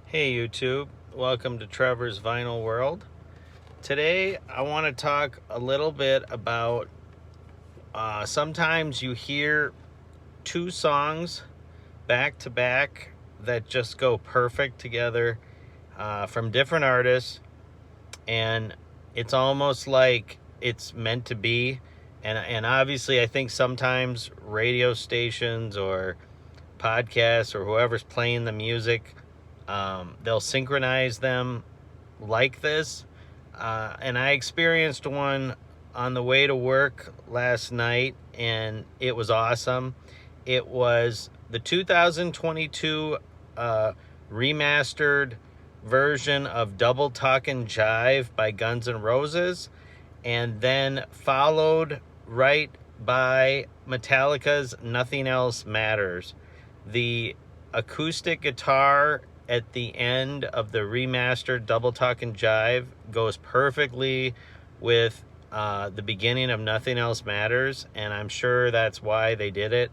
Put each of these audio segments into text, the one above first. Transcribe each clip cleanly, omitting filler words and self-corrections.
Hey YouTube, welcome to Trevor's Vinyl World. Today I want to talk a little bit about sometimes you hear two songs back to back that just go perfect together from different artists, and it's almost like it's meant to be. And obviously I think sometimes radio stations or podcasts or whoever's playing the music, they'll synchronize them like this. And I experienced one on the way to work last night, and it was awesome. It was the 2022 remastered version of Double Talkin Jive by Guns N' Roses, and then followed right by Metallica's Nothing Else Matters. The acoustic guitar at the end of the remastered Double Talkin Jive goes perfectly with the beginning of Nothing Else Matters, and I'm sure that's why they did it.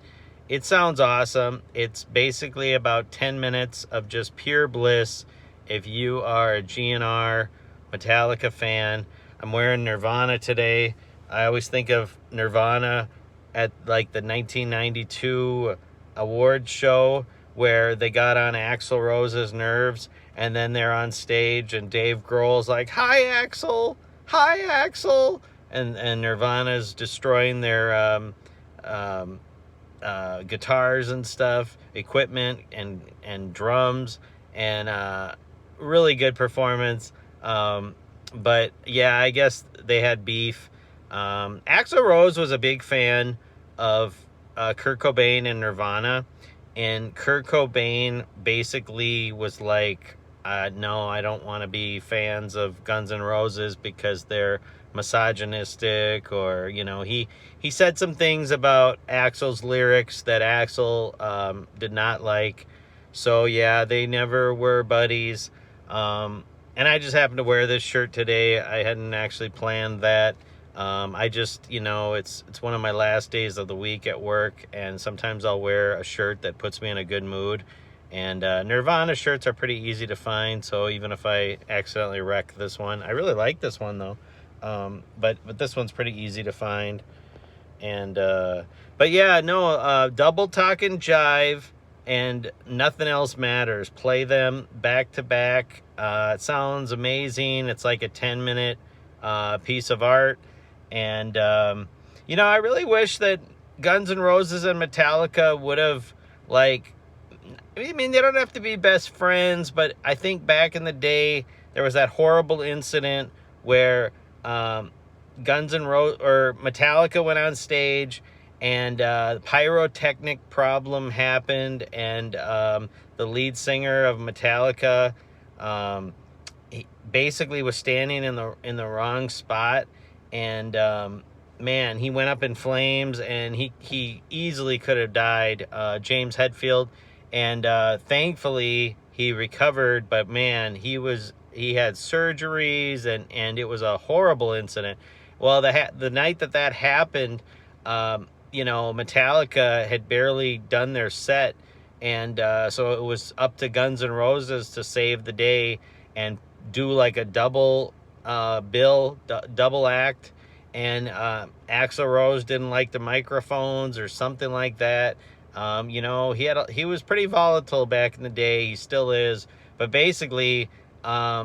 It sounds awesome. It's basically about 10 minutes of just pure bliss if you are a GNR Metallica fan. I'm wearing Nirvana today. I always think of Nirvana at like the 1992 award show where they got on Axl Rose's nerves, and then they're on stage and Dave Grohl's like, "Hi Axl, hi Axl," and Nirvana's destroying their guitars and stuff, equipment and drums, and really good performance. But yeah, I guess they had beef. Axl Rose was a big fan of Kurt Cobain and Nirvana, and Kurt Cobain basically was like, no, I don't want to be fans of Guns N' Roses because they're misogynistic, or, he said some things about Axl's lyrics that Axl did not like. So yeah, they never were buddies. And I just happened to wear this shirt today. I hadn't actually planned that. I just, it's one of my last days of the week at work, and sometimes I'll wear a shirt that puts me in a good mood. And Nirvana shirts are pretty easy to find, so even if I accidentally wreck this one, I really like this one though. But this one's pretty easy to find. And but yeah, no, Double Talkin Jive and Nothing Else Matters. Play them back to back. It sounds amazing. It's like a 10-minute piece of art. And, I really wish that Guns N' Roses and Metallica would have, like, I mean, they don't have to be best friends, but I think back in the day, there was that horrible incident where Guns N' Roses or Metallica went on stage, and pyrotechnic problem happened, and the lead singer of Metallica he basically was standing in the wrong spot, and man, he went up in flames, and he easily could have died. James Hetfield, and thankfully he recovered, but man, he had surgeries, and it was a horrible incident. Well, the night that happened, Metallica had barely done their set, and so it was up to Guns N' Roses to save the day and do like a double double act. And Axl Rose didn't like the microphones or something like that. He was pretty volatile back in the day. He still is, but basically, I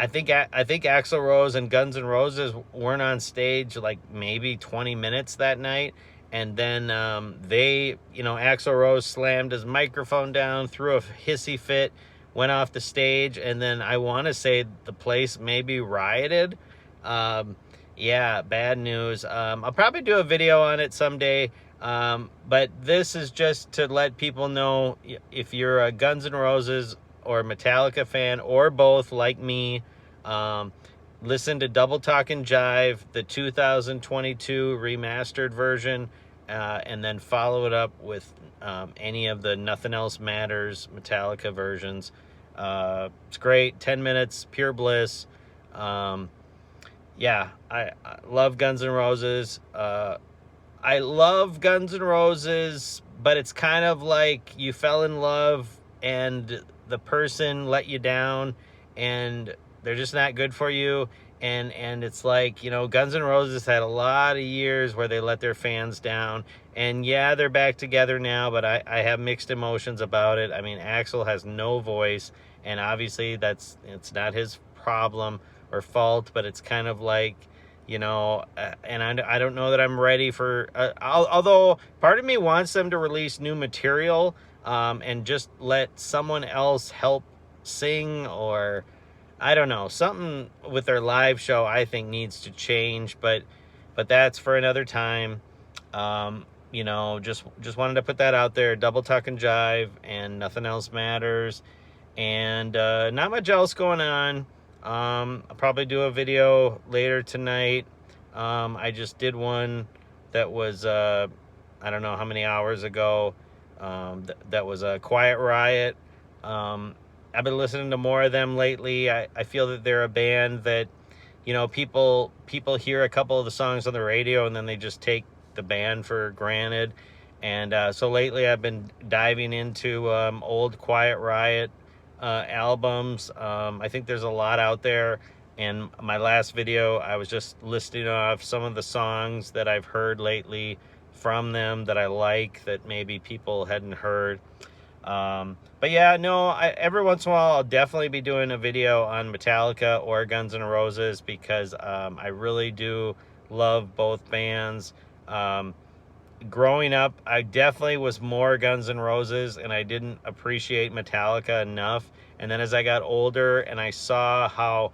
think Axl Rose and Guns N' Roses weren't on stage like maybe 20 minutes that night, and then Axl Rose slammed his microphone down, threw a hissy fit, went off the stage, and then I want to say the place maybe rioted. Yeah, bad news. I'll probably do a video on it someday, but this is just to let people know, if you're a Guns N' Roses or Metallica fan, or both like me, listen to Double Talkin Jive, the 2022 remastered version, and then follow it up with any of the Nothing Else Matters Metallica versions. It's great. 10 minutes, pure bliss. Yeah, I love Guns N' Roses. I love Guns N' Roses, but it's kind of like you fell in love and the person let you down and they're just not good for you. And it's like, you know, Guns N' Roses had a lot of years where they let their fans down. And yeah, they're back together now, but I have mixed emotions about it. I mean, Axl has no voice, and obviously it's not his problem or fault, but it's kind of like, you know, and I don't know that I'm ready for, although part of me wants them to release new material, and just let someone else help sing, or I don't know, something with their live show I think needs to change, but that's for another time. You know, just wanted to put that out there. Double Talkin Jive, and nothing else matters, and not much else going on. I'll probably do a video later tonight. I just did one that was I don't know how many hours ago. That was a Quiet Riot. I've been listening to more of them lately. I feel that they're a band that, you know, people hear a couple of the songs on the radio and then they just take the band for granted. And so lately I've been diving into old Quiet Riot albums. I think there's a lot out there. And my last video, I was just listing off some of the songs that I've heard lately from them that I like, that maybe people hadn't heard. But yeah, no, every once in a while I'll definitely be doing a video on Metallica or Guns N' Roses, because I really do love both bands. Growing up, I definitely was more Guns N' Roses, and I didn't appreciate Metallica enough. And then as I got older and I saw how,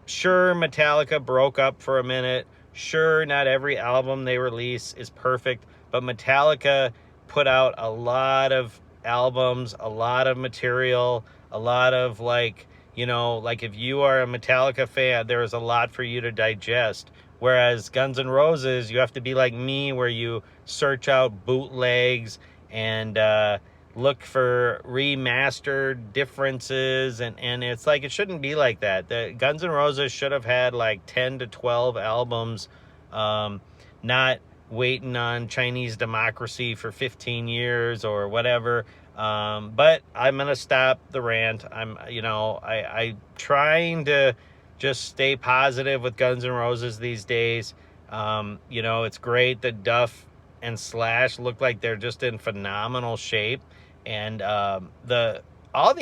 sure, Metallica broke up for a minute, sure, not every album they release is perfect, but Metallica put out a lot of albums, a lot of material, a lot of, like, you know, like if you are a Metallica fan, there is a lot for you to digest. Whereas Guns N' Roses, you have to be like me, where you search out bootlegs and look for remastered differences, and it's like, it shouldn't be like that. The Guns N' Roses should have had like 10 to 12 albums, not waiting on Chinese Democracy for 15 years or whatever. But I'm gonna stop the rant. I trying to just stay positive with Guns N' Roses these days. You know, it's great that Duff and Slash look like they're just in phenomenal shape, and all the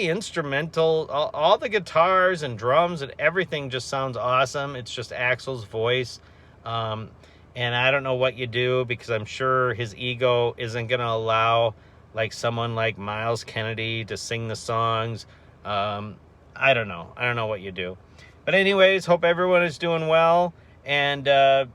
instrumental, all the guitars and drums and everything just sounds awesome. It's just Axl's voice. And I don't know what you do, because I'm sure his ego isn't going to allow like someone like Miles Kennedy to sing the songs. I don't know what you do. But anyways, hope everyone is doing well, and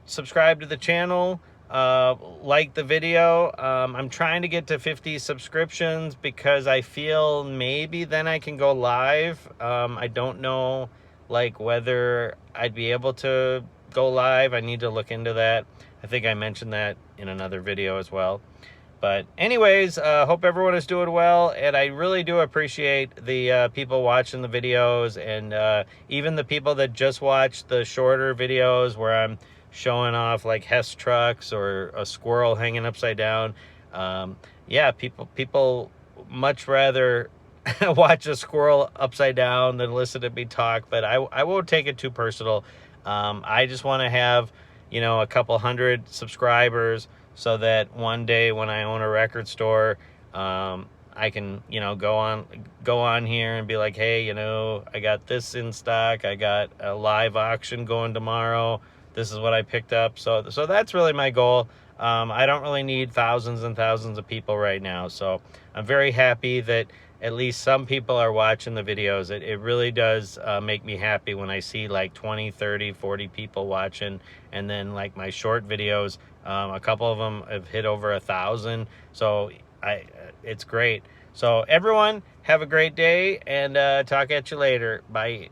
subscribe to the channel, like the video. I'm trying to get to 50 subscriptions, because I feel maybe then I can go live. I don't know, like, whether I'd be able to go live. I need to look into that. I think I mentioned that in another video as well. But anyways, hope everyone is doing well, and I really do appreciate the people watching the videos, and even the people that just watch the shorter videos where I'm showing off like Hess trucks or a squirrel hanging upside down. Yeah, people much rather watch a squirrel upside down than listen to me talk, but I won't take it too personal. I just want to have, you know, a couple hundred subscribers, so that one day when I own a record store, I can, you know, go on here and be like, hey, you know, I got this in stock. I got a live auction going tomorrow. This is what I picked up. So that's really my goal. I don't really need thousands and thousands of people right now. So I'm very happy that at least some people are watching the videos. It really does make me happy when I see like 20, 30, 40 people watching. And then like my short videos, a couple of them have hit over 1,000. So it's great. So everyone, have a great day, and talk at you later. Bye.